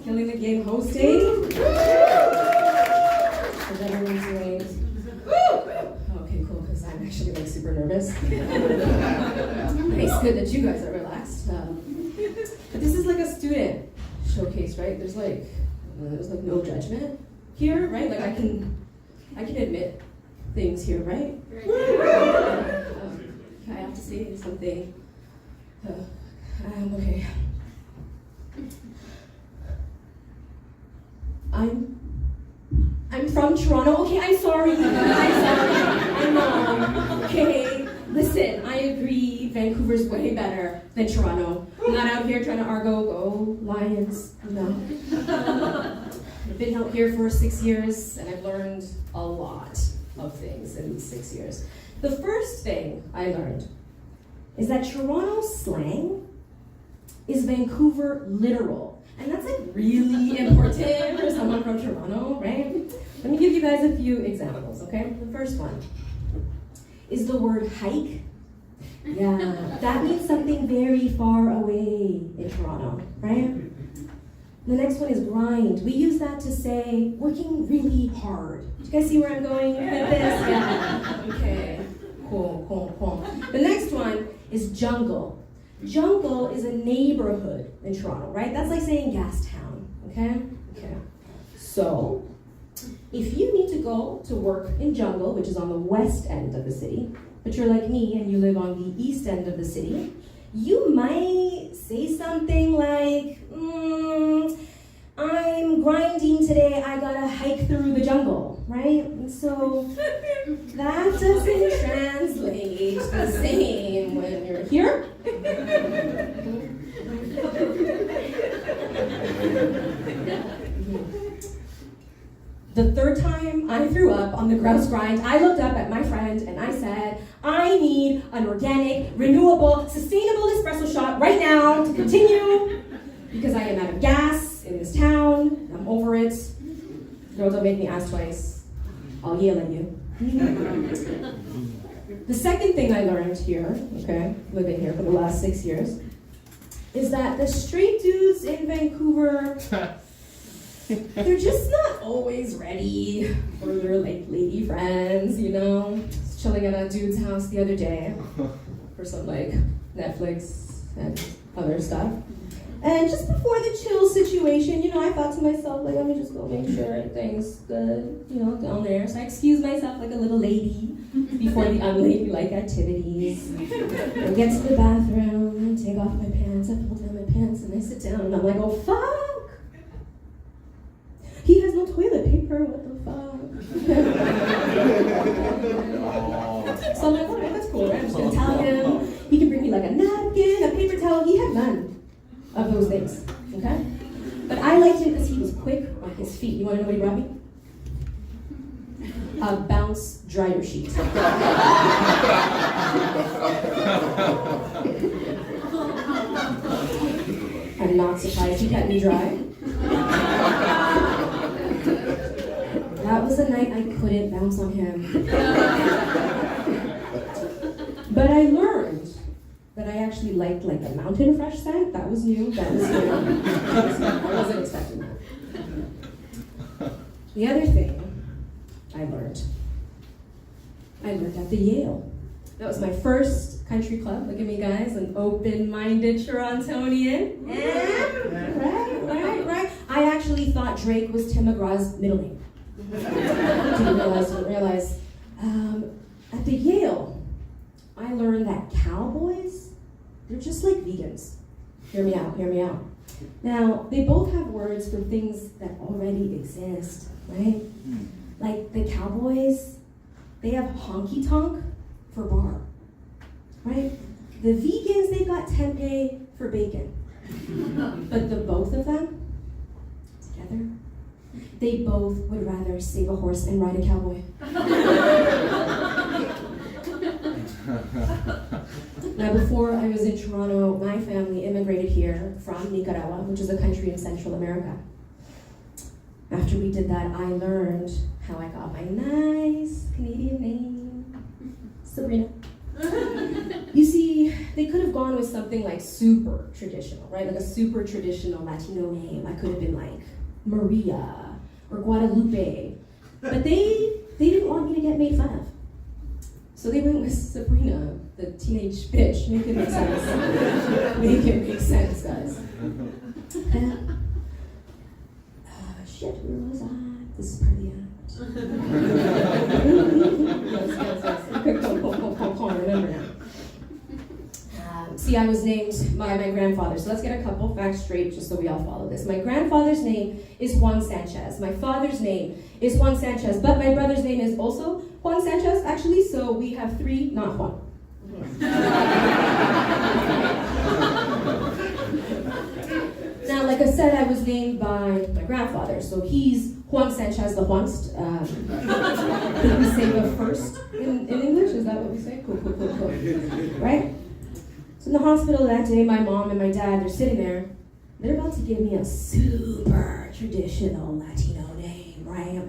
killing the game hosting. How's everyone doing? Okay, cool, because I'm actually like super nervous. It's good that you guys are relaxed. But this is like a student showcase, right? There's like no judgment here, right? Like I can admit things here, right? I have to say something. Okay. I'm from Toronto. Okay, I'm sorry. I know. Okay, listen, I agree. Vancouver's way better than Toronto. I'm not out here trying to go Lions. No. I've been out here for 6 years, and I've learned a lot of things in these 6 years. The first thing I learned is that Toronto slang is Vancouver literal. And that's like really important for someone from Toronto, right? Let me give you guys a few examples, okay? The first one is the word hike. Yeah, that means something very far away in Toronto, right? The next one is grind. We use that to say working really hard. Do you guys see where I'm going with this? Yeah. Okay. Cool. The next one is jungle. Jungle is a neighborhood in Toronto, right? That's like saying gas town, okay? So, if you need to go to work in Jungle, which is on the west end of the city, but you're like me and you live on the east end of the city, you might say something like, I'm grinding today, I gotta hike through the jungle, right? And so that doesn't translate the same when you're here. The third time I threw up on the grouse grind, I looked up at my friend and I said, I need an organic, renewable, sustainable espresso shot right now to continue because I am out of gas in this town. I'm over it. Girl, don't make me ask twice. I'll yell at you. The second thing I learned here, okay, living here for the last 6 years, is that the straight dudes in Vancouver, they're just not always ready for their like lady friends, you know? Just chilling at a dude's house the other day for some like Netflix and other stuff. And just before the chill situation, you know, I thought to myself, like, let me just go make sure everything's good, you know, down there. So I excused myself like a little lady before the unladylike activities. I get to the bathroom, take off my pants, I pull down my pants, and I sit down, and I'm like, oh, fuck! He has no toilet paper, what the fuck? So I'm like, all right, that's cool, right? I'm just gonna tell him he can bring me like a napkin, a paper towel. He had none of those things, okay? But I liked him because he was quick on his feet. You wanna know what he brought me? A bounce dryer sheet. I'm not surprised he kept me dry. That was the night I couldn't bounce on him. But I learned that I actually liked like the mountain fresh scent. That was new. I wasn't expecting that. The other thing I learned at the Yale. That was my first country club. Look at me, guys, an open-minded Torontonian. Right. I actually thought Drake was Tim McGraw's middle name. Didn't realize. At the Yale, I learned that cowboys, they're just like vegans. Hear me out. Now, they both have words for things that already exist, right? Like the cowboys, they have honky tonk for bar, right? The vegans, they've got tempeh for bacon. But the both of them, together, they both would rather save a horse and ride a cowboy. Now, before I was in Toronto, my family immigrated here from Nicaragua, which is a country in Central America. After we did that, I learned how I got my nice Canadian name, Sabrina. You see, they could have gone with something like super traditional, right? Like a super traditional Latino name. I could have been like Maria or Guadalupe. But they didn't want me to get made fun of. So they went with Sabrina, the teenage bitch. Make it make sense. Make it make sense, guys. Shit, where was I? This is part of the act. Yes. Remember now. See, I was named by my grandfather. So let's get a couple facts straight just so we all follow this. My grandfather's name is Juan Sanchez. My father's name is Juan Sanchez. But my brother's name is also Juan Sanchez, actually. So we have three, not Juan. Now, like I said, I was named by my grandfather. So he's Juan Sanchez the Juanst. Did we say the first in English? Is that what we say? Cool. Right? So in the hospital that day, my mom and my dad, they're sitting there. They're about to give me a super traditional Latino name, right?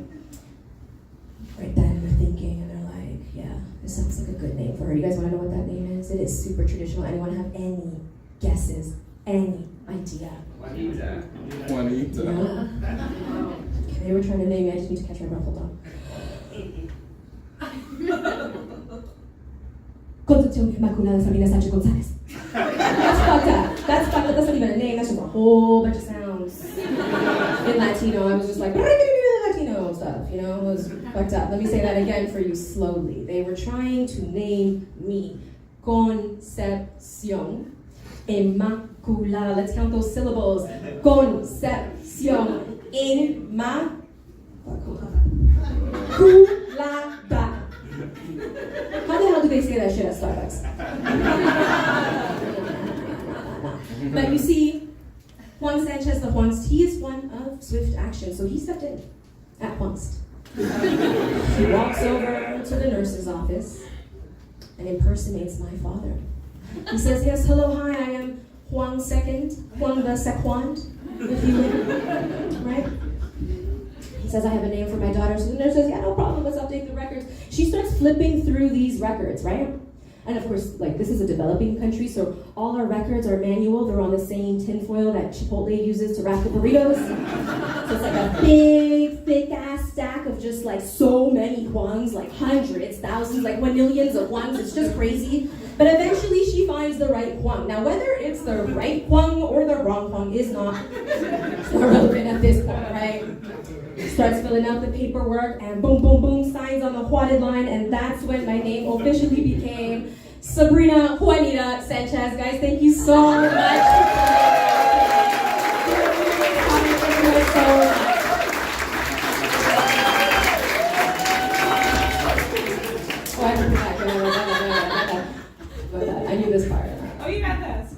Right then they're thinking, and they're like, yeah, this sounds like a good name for her. You guys want to know what that name is? It is super traditional. Anyone have any guesses? Any idea? Juanita. Yeah. Okay, they were trying to name me. I just need to catch my breath. Hold on. Concepcion Inmaculada Sabina Sanchez Gonzalez. That's fucked up. That's fucked up. That's not even a name. That's just a whole bunch of sounds in Latino. I was just like, Latino stuff, you know? It was fucked up. Let me say that again for you slowly. They were trying to name me Concepcion Inmaculada. Let's count those syllables. Concepcion Inmaculada. How the hell do they say that shit at Starbucks? But you see, Juan Sanchez the Juanst, he is one of swift action, so he stepped in at Juanst. He walks over to the nurse's office and impersonates my father. He says, yes, hello, hi, I am Juan II, Juan the Sequand, if you will, right? He says, I have a name for my daughter. So the nurse says, yeah, no problem, let's update the records. She starts flipping through these records, right? And of course, like, this is a developing country, so all our records are manual. They're on the same tinfoil that Chipotle uses to wrap the burritos. So it's like a big, thick-ass stack of just, like, so many Juans, like hundreds, thousands, like millions of Juans. It's just crazy. But eventually, she finds the right Juan. Now, whether it's the right Juan or the wrong Juan is not relevant at this point, right? Starts filling out the paperwork, and boom, boom, boom, signs on the dotted line, and that's when my name officially became Sabrina Juanita Sanchez. Guys, thank you so much. I knew this part. Oh, you got this.